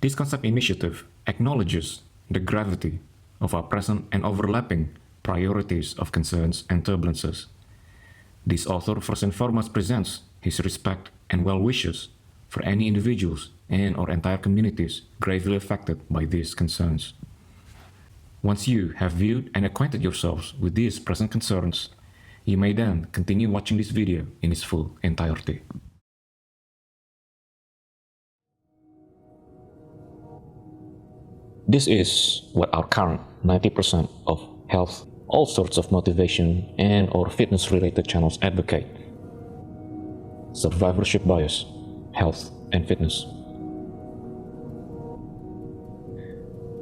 This concept initiative acknowledges the gravity of our present and overlapping priorities of concerns and turbulences. This author first and foremost presents his respect and well wishes for any individuals and or entire communities gravely affected by these concerns. Once you have viewed and acquainted yourselves with these present concerns, you may then continue watching this video in its full entirety. This is what our current 90% of health, all sorts of motivation and or fitness related channels advocate. Survivorship bias, health and fitness.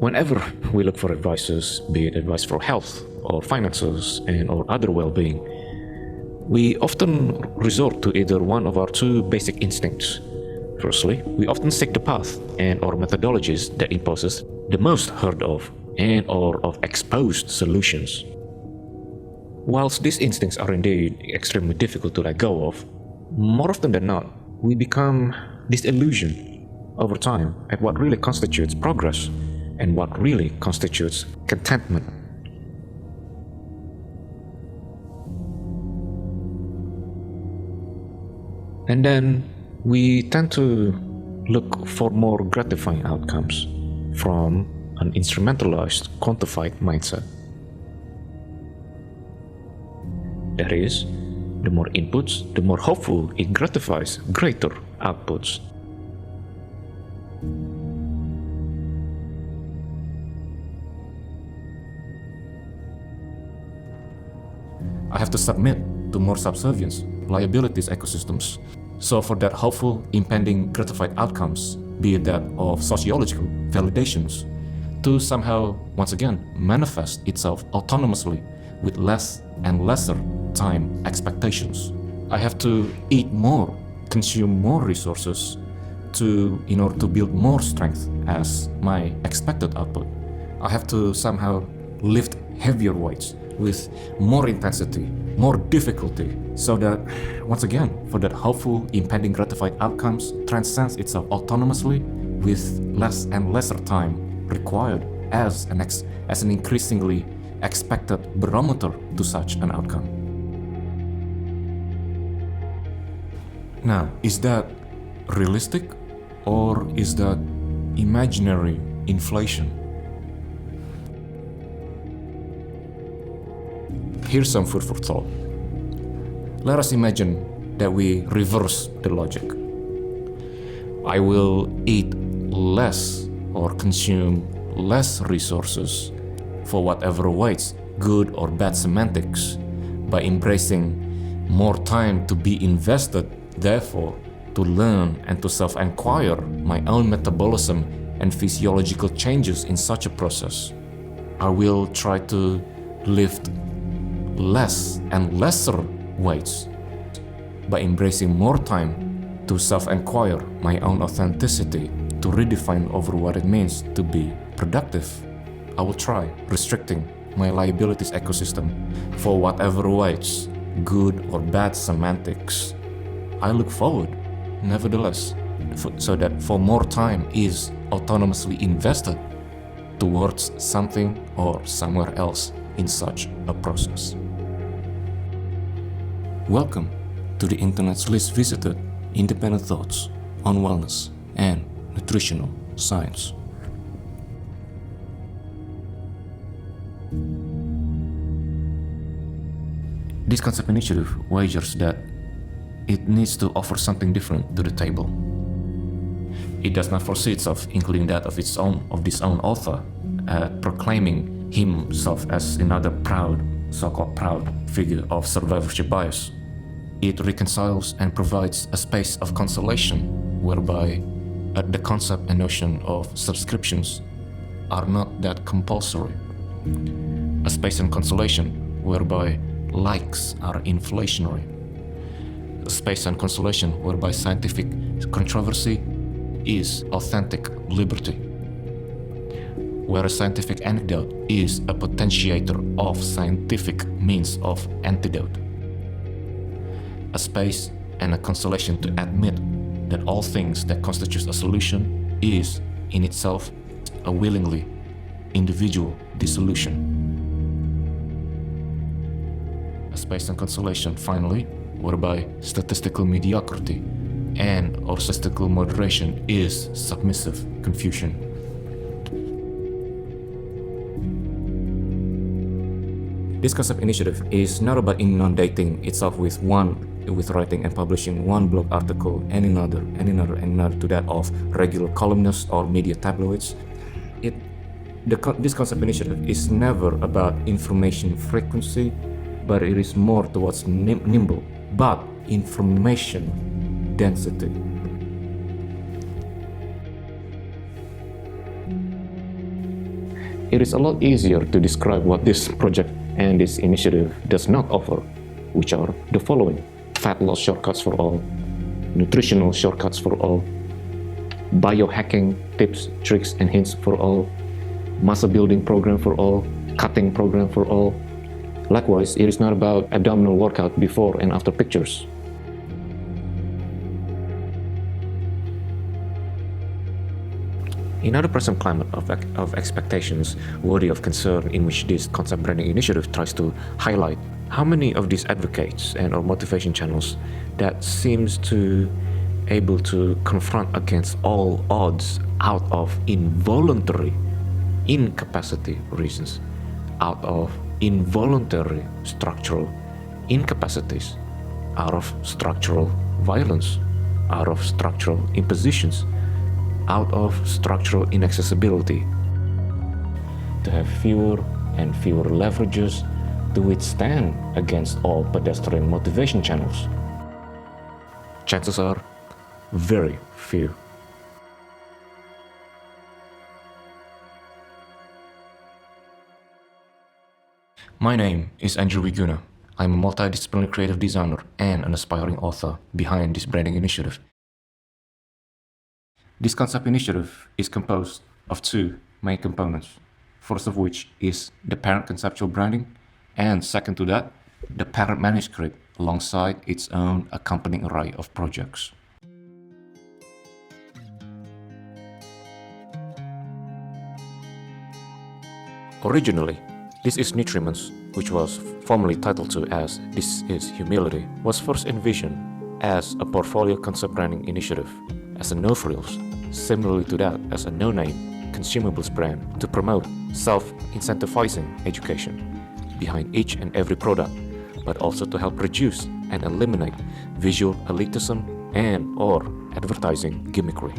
Whenever we look for advices, be it advice for health or finances and or other well-being, we often resort to either one of our two basic instincts. Firstly, we often seek the path and or methodologies that imposes the most heard of and or of exposed solutions. Whilst these instincts are indeed extremely difficult to let go of, more often than not, we become disillusioned over time at what really constitutes progress and what really constitutes contentment. And then we tend to look for more gratifying outcomes from an instrumentalized, quantified mindset. That is, the more inputs, the more hopeful it gratifies greater outputs. I have to submit to more subservience, liabilities ecosystems. So for that hopeful, impending, gratified outcomes, be it that of sociological validations, to somehow, once again, manifest itself autonomously with less and lesser time expectations. I have to eat more, consume more resources in order to build more strength as my expected output. I have to somehow lift heavier weights with more intensity, more difficulty, so that, once again, for that hopeful, impending gratified outcomes transcends itself autonomously with less and lesser time required as an increasingly expected barometer to such an outcome. Now, is that realistic or is that imaginary inflation? Here's some food for thought. Let us imagine that we reverse the logic. I will eat less or consume less resources for whatever weights, good or bad semantics, by embracing more time to be invested, therefore, to learn and to self-inquire my own metabolism and physiological changes in such a process. I will try to lift less and lesser weights by embracing more time to self-inquire my own authenticity, to redefine over what it means to be productive. I will try restricting my liabilities ecosystem for whatever weights, good or bad semantics. I look forward, nevertheless, so that for more time is autonomously invested towards something or somewhere else in such a process. Welcome to the internet's least visited independent thoughts on wellness and nutritional science. This concept initiative wagers that it needs to offer something different to the table. It does not foresee itself, including that of this own author, proclaiming himself as another so-called proud figure of survivorship bias. It reconciles and provides a space of consolation whereby the concept and notion of subscriptions are not that compulsory. A space and consolation whereby likes are inflationary. A space and consolation whereby scientific controversy is authentic liberty. Where a scientific anecdote is a potentiator of scientific means of antidote. A space and a consolation to admit that all things that constitute a solution is in itself a willingly individual dissolution. A space and consolation, finally, whereby statistical mediocrity and or statistical moderation is submissive confusion. This concept initiative is not about inundating itself with writing and publishing one blog article and another to that of regular columnists or media tabloids. This concept initiative is never about information frequency, but it is more towards nimble, but information density. It is a lot easier to describe what this project and this initiative does not offer, which are the following: fat loss shortcuts for all, nutritional shortcuts for all, biohacking tips, tricks, and hints for all, muscle building program for all, cutting program for all. Likewise, it is not about abdominal workout before and after pictures. In other present climate of expectations worthy of concern in which this concept branding initiative tries to highlight, how many of these advocates and or motivation channels that seems to able to confront against all odds out of involuntary incapacity reasons, out of involuntary structural incapacities, out of structural violence, out of structural impositions, out of structural inaccessibility, to have fewer and fewer leverages to withstand against all pedestrian motivation channels? Chances are very few. My name is Andrew Wiguna. I'm a multidisciplinary creative designer and an aspiring author behind this branding initiative. This concept initiative is composed of two main components, first of which is the parent conceptual branding, and second to that, the parent manuscript alongside its own accompanying array of projects. Originally, This is Nutriments, which was formerly titled to as This is Humility, was first envisioned as a portfolio concept branding initiative, as a no-frills, similarly to that as a no-name consumables brand to promote self-incentivizing education behind each and every product, but also to help reduce and eliminate visual elitism and or advertising gimmickry.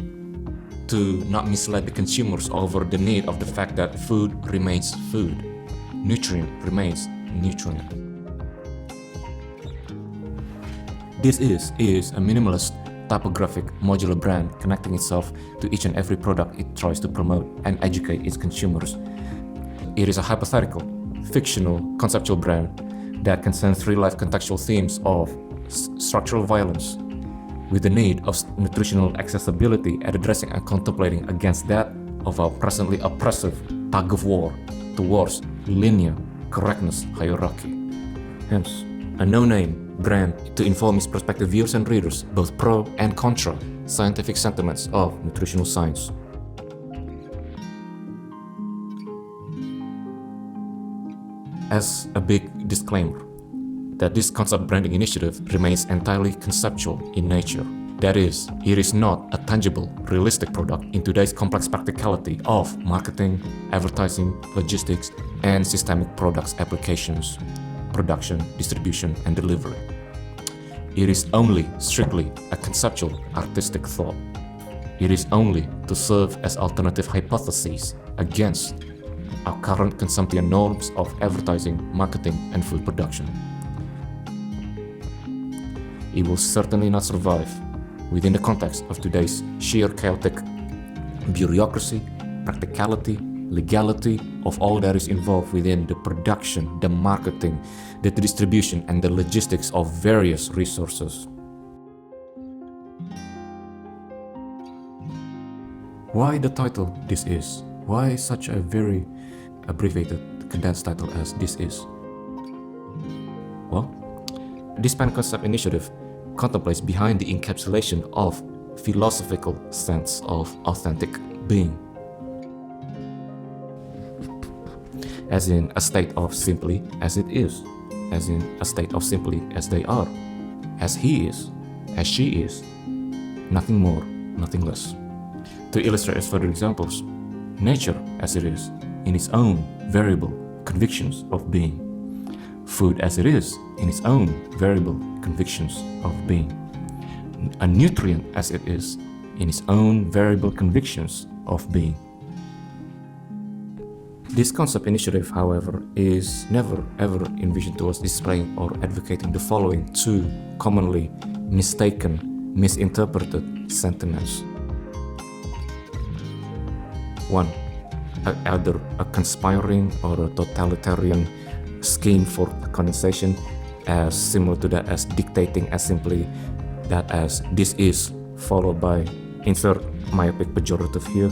To not mislead the consumers over the need of the fact that food remains food, nutrient remains nutrient. This is a minimalist typographic modular brand connecting itself to each and every product it tries to promote and educate its consumers. It is a hypothetical, fictional, conceptual brand that concerns real-life contextual themes of structural violence with the need of nutritional accessibility and addressing and contemplating against that of our presently oppressive tug of war towards linear correctness hierarchy. Hence, a no-name brand to inform its prospective viewers and readers both pro and contra scientific sentiments of nutritional science. As a big disclaimer, that this concept branding initiative remains entirely conceptual in nature. That is, it is not a tangible, realistic product in today's complex practicality of marketing, advertising, logistics, and systemic products applications, production, distribution, and delivery. It is only strictly a conceptual, artistic thought. It is only to serve as alternative hypotheses against our current consumption norms of advertising, marketing, and food production. It will certainly not survive within the context of today's sheer chaotic bureaucracy, practicality, legality of all that is involved within the production, the marketing, the distribution, and the logistics of various resources. Why the title This Is? Why such a very abbreviated, condensed title as This Is? Well, this pan-concept initiative contemplates behind the encapsulation of philosophical sense of authentic being. as in a state of simply as it is, as in a state of simply as they are, as he is, as she is, nothing more, nothing less. To illustrate as further examples, nature as it is, in its own variable convictions of being, food as it is, in its own variable convictions of being, a nutrient as it is, in its own variable convictions of being. This concept initiative, however, is never ever envisioned towards displaying or advocating the following two commonly mistaken, misinterpreted sentiments. One, either a conspiring or a totalitarian scheme for condensation, as similar to that as dictating as simply that as this is, followed by insert myopic pejorative here.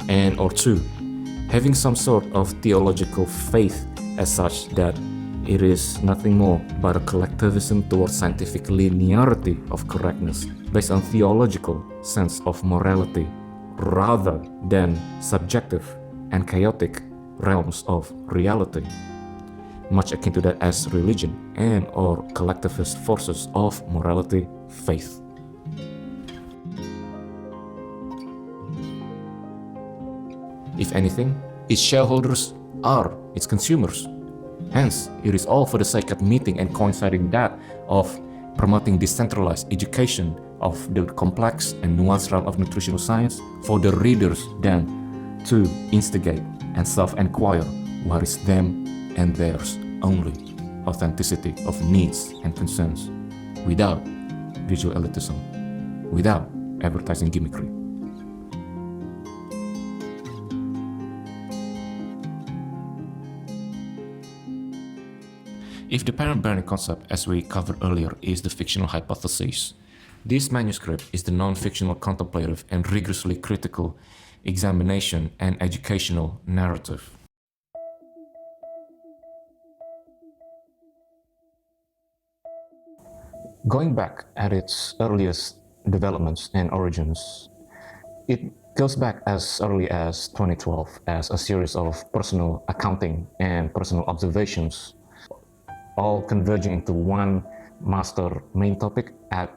And or two, having some sort of theological faith as such that it is nothing more but a collectivism towards scientific linearity of correctness based on theological sense of morality rather than subjective and chaotic realms of reality, much akin to that as religion and or collectivist forces of morality faith. If anything, its shareholders are its consumers. Hence, it is all for the sake of meeting and coinciding that of promoting decentralized education of the complex and nuanced realm of nutritional science for the readers then to instigate and self-enquire what is them and theirs only authenticity of needs and concerns, without visual elitism, without advertising gimmickry. If the parent-bearing concept, as we covered earlier, is the fictional hypothesis, this manuscript is the non-fictional contemplative and rigorously critical examination and educational narrative. Going back at its earliest developments and origins, it goes back as early as 2012 as a series of personal accounting and personal observations, all converging into one master main topic at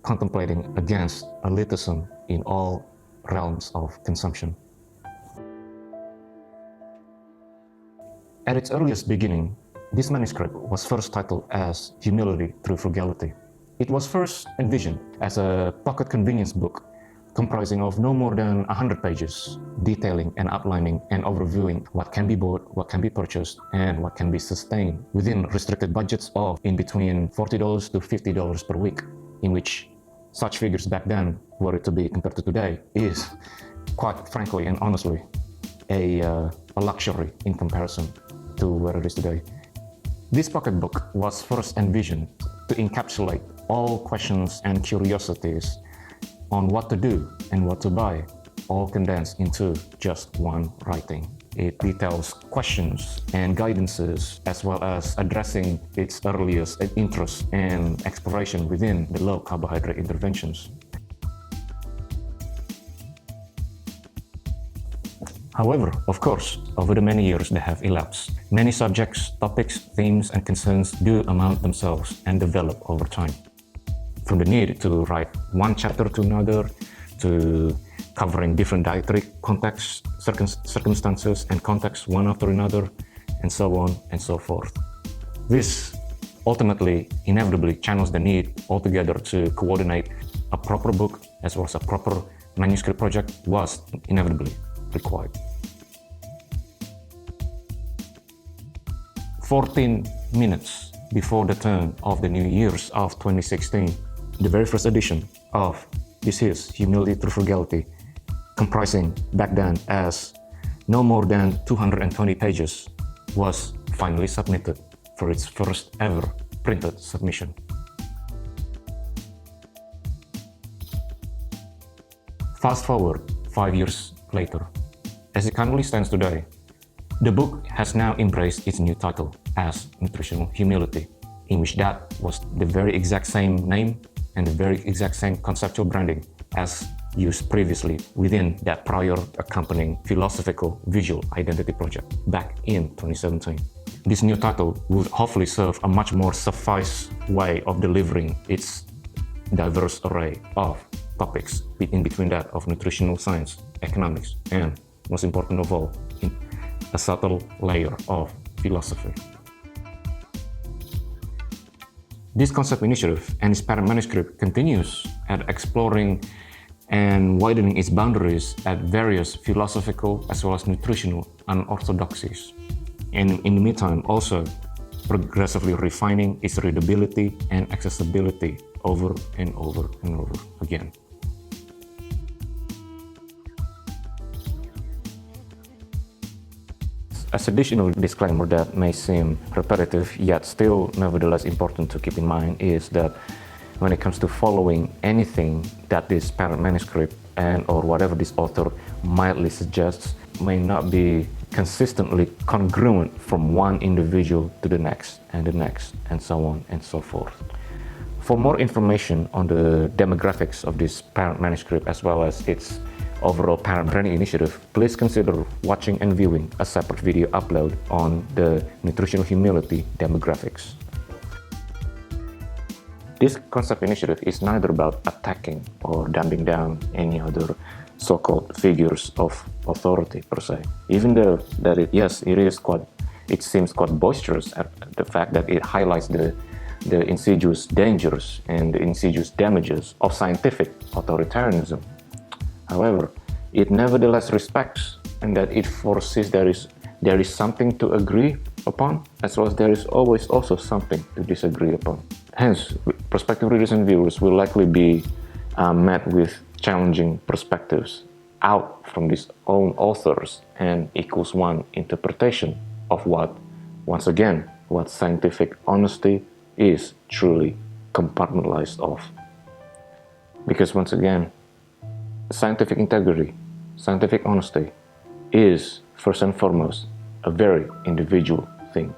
contemplating against elitism in all realms of consumption. At its earliest beginning, this manuscript was first titled as Humility through Frugality. It was first envisioned as a pocket convenience book comprising of no more than 100 pages, detailing and outlining and overviewing what can be bought, what can be purchased, and what can be sustained within restricted budgets of in between $40 to $50 per week, in which such figures back then, were it to be compared to today, is quite frankly and honestly a luxury in comparison to where it is today. This pocket book was first envisioned to encapsulate all questions and curiosities on what to do and what to buy, all condensed into just one writing. It details questions and guidances, as well as addressing its earliest interest and exploration within the low carbohydrate interventions. However, of course, over the many years that have elapsed, many subjects, topics, themes, and concerns do amount themselves and develop over time. From the need to write one chapter to another, to covering different dietary contexts, circumstances, and contexts one after another, and so on and so forth. This ultimately, inevitably channels the need altogether to coordinate a proper book as well as a proper manuscript project was inevitably required. 14 minutes before the turn of the new years of 2016, the very first edition of This is Humility Through Frugality, comprising back then as no more than 220 pages, was finally submitted for its first ever printed submission. Fast forward 5 years later. As it currently stands today, the book has now embraced its new title as Nutritional Humility, in which that was the very exact same name and the very exact same conceptual branding as used previously within that prior accompanying philosophical visual identity project back in 2017. This new title would hopefully serve a much more suffice way of delivering its diverse array of topics in between that of nutritional science, economics, and most important of all, a subtle layer of philosophy. This concept initiative and its parent manuscript continues at exploring and widening its boundaries at various philosophical as well as nutritional unorthodoxies. And in the meantime, also progressively refining its readability and accessibility over and over and over again. As additional disclaimer that may seem repetitive, yet still nevertheless important to keep in mind, is that when it comes to following anything that this parent manuscript and or whatever this author mildly suggests may not be consistently congruent from one individual to the next, and so on and so forth. For more information on the demographics of this parent manuscript as well as its overall parent branding initiative, please consider watching and viewing a separate video upload on the Nutritional Humility demographics. This concept initiative is neither about attacking or dumbing down any other so-called figures of authority per se, even though that it seems quite boisterous at the fact that it highlights the insidious dangers and the insidious damages of scientific authoritarianism. However, it nevertheless respects and that it foresees there is something to agree upon, as well as there is always also something to disagree upon. Hence, prospective readers and viewers will likely be met with challenging perspectives out from these own authors and equals one interpretation of what scientific honesty is truly compartmentalized of. Because once again, scientific integrity, scientific honesty is first and foremost a very individual thing.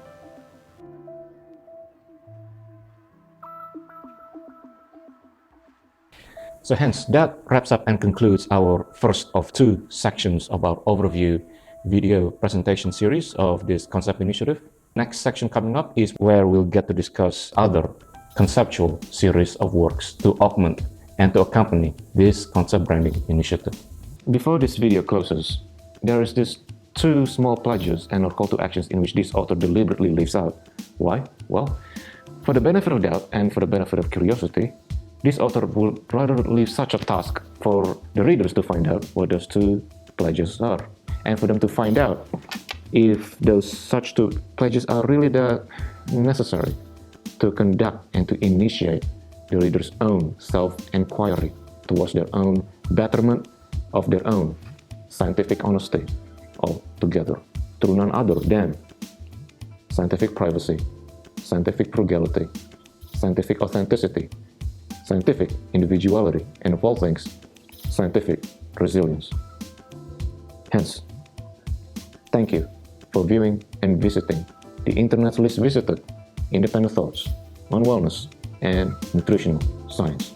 So hence, that wraps up and concludes our first of two sections of our overview video presentation series of this concept initiative. Next section coming up is where we'll get to discuss other conceptual series of works to augment and to accompany this concept branding initiative. Before this video closes, there is these two small pledges and or call to actions in which this author deliberately leaves out. Why? Well, for the benefit of doubt and for the benefit of curiosity, this author would rather leave such a task for the readers to find out what those two pledges are, and for them to find out if such two pledges are really that necessary to conduct and to initiate the reader's own self-inquiry towards their own betterment of their own scientific honesty altogether, through none other than scientific privacy, scientific frugality, scientific authenticity, scientific individuality, and of all things, scientific resilience. Hence, thank you for viewing and visiting the internet's least visited independent thoughts on wellness and nutritional science.